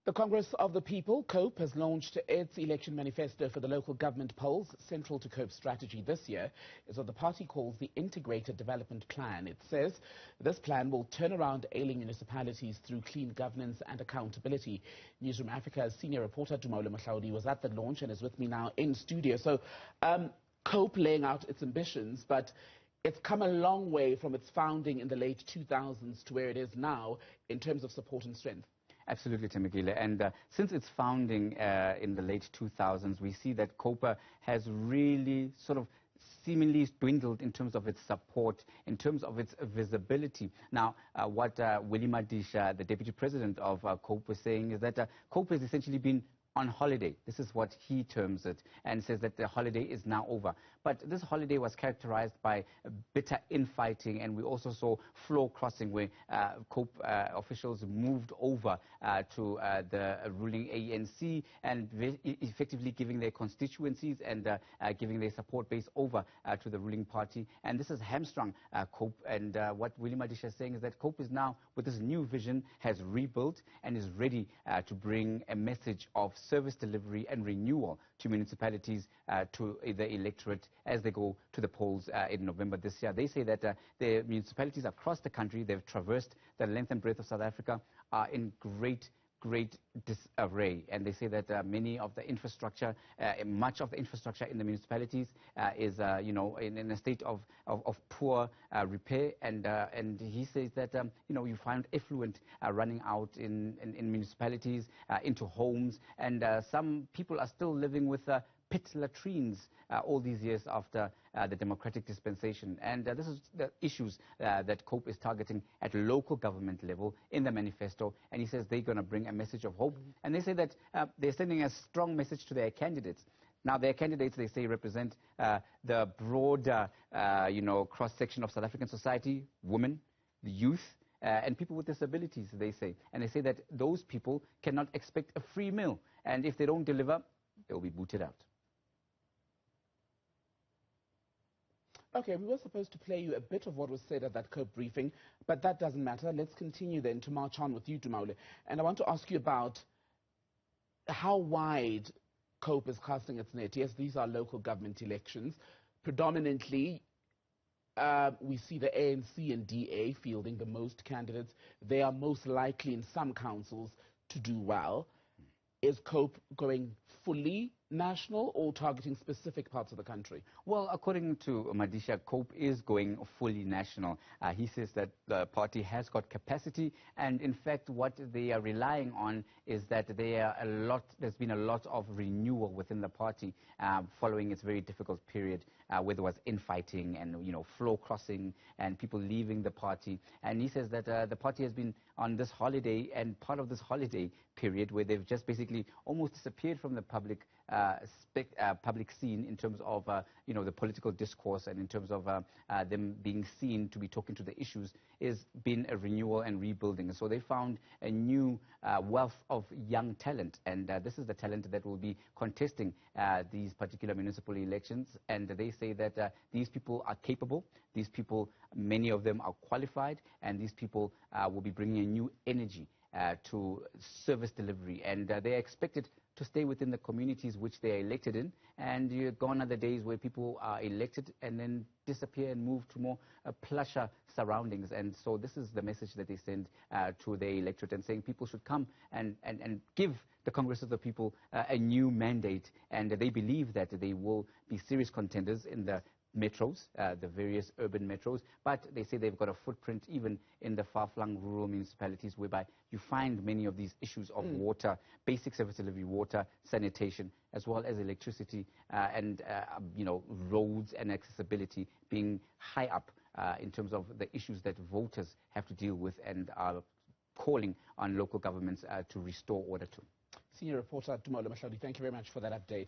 The Congress of the People, COPE, has launched its election manifesto for the local government polls. Central to COPE's strategy this year is what the party calls the Integrated Development Plan. It says this plan will turn around ailing municipalities through clean governance and accountability. Newzroom Afrika's senior reporter Tumaole Mohlaoli was at the launch and is with me now in studio. So COPE laying out its ambitions, but it's come a long way from its founding in the late 2000s to where it is now in terms of support and strength. Absolutely, Temegile. And since its founding in the late 2000s, we see that COPE has really sort of seemingly dwindled in terms of its support, in terms of its visibility. Now, what Willie Madisha, the deputy president of COPE, was saying is that COPE has essentially been on holiday. This is what he terms it, and says that the holiday is now over. But this holiday was characterized by bitter infighting, and we also saw floor crossing where COPE officials moved over to the ruling ANC and effectively giving their constituencies and giving their support base over to the ruling party. And this has hamstrung COPE. And what Willie Madisha is saying is that COPE is now, with this new vision, has rebuilt and is ready to bring a message of service delivery and renewal to municipalities, to the electorate as they go to the polls in November this year. They say that the municipalities across the country, they've traversed the length and breadth of South Africa, are in great disarray, and they say that many of the infrastructure, much of the infrastructure in the municipalities is, in a state of poor repair, and he says that, you find effluent running out in municipalities, into homes, and some people are still living with pit latrines all these years after the democratic dispensation. And this is the issues that COPE is targeting at local government level in the manifesto. And he says they're going to bring a message of hope. And they say that they're sending a strong message to their candidates. Now, their candidates, they say, represent the broader, cross-section of South African society, women, the youth, and people with disabilities, they say. And they say that those people cannot expect a free meal. And if they don't deliver, they'll be booted out. Okay, we were supposed to play you a bit of what was said at that COPE briefing, but that doesn't matter. Let's continue then to march on with you, Tumaole. And I want to ask you about how wide COPE is casting its net. Yes, these are local government elections. Predominantly, we see the ANC and DA fielding the most candidates. They are most likely in some councils to do well. Is COPE going fully national or targeting specific parts of the country? Well, according to Madisha, COPE is going fully national. He says that the party has got capacity, and in fact what they are relying on is that there's been a lot of renewal within the party following its very difficult period where there was infighting and floor crossing and people leaving the party. And he says that the party has been on this holiday, and part of this holiday period where they've just basically almost disappeared from the public scene in terms of the political discourse, and in terms of them being seen to be talking to the issues, is been a renewal and rebuilding. So they found a new wealth of young talent, and this is the talent that will be contesting these particular municipal elections. And they say that these people are capable, these people, many of them are qualified, and these people will be bringing a new energy to service delivery, and they are expected to stay within the communities which they are elected in. And gone are the days where people are elected and then disappear and move to more plusher surroundings. And so this is the message that they send to their electorate, and saying people should come and give the Congress of the People a new mandate, and they believe that they will be serious contenders in the metros, the various urban metros, but they say they've got a footprint even in the far-flung rural municipalities, whereby you find many of these issues of water, basic service delivery, water, sanitation, as well as electricity, and roads and accessibility being high up in terms of the issues that voters have to deal with and are calling on local governments to restore order to. Senior reporter Tumaole Mohlaoli, thank you very much for that update.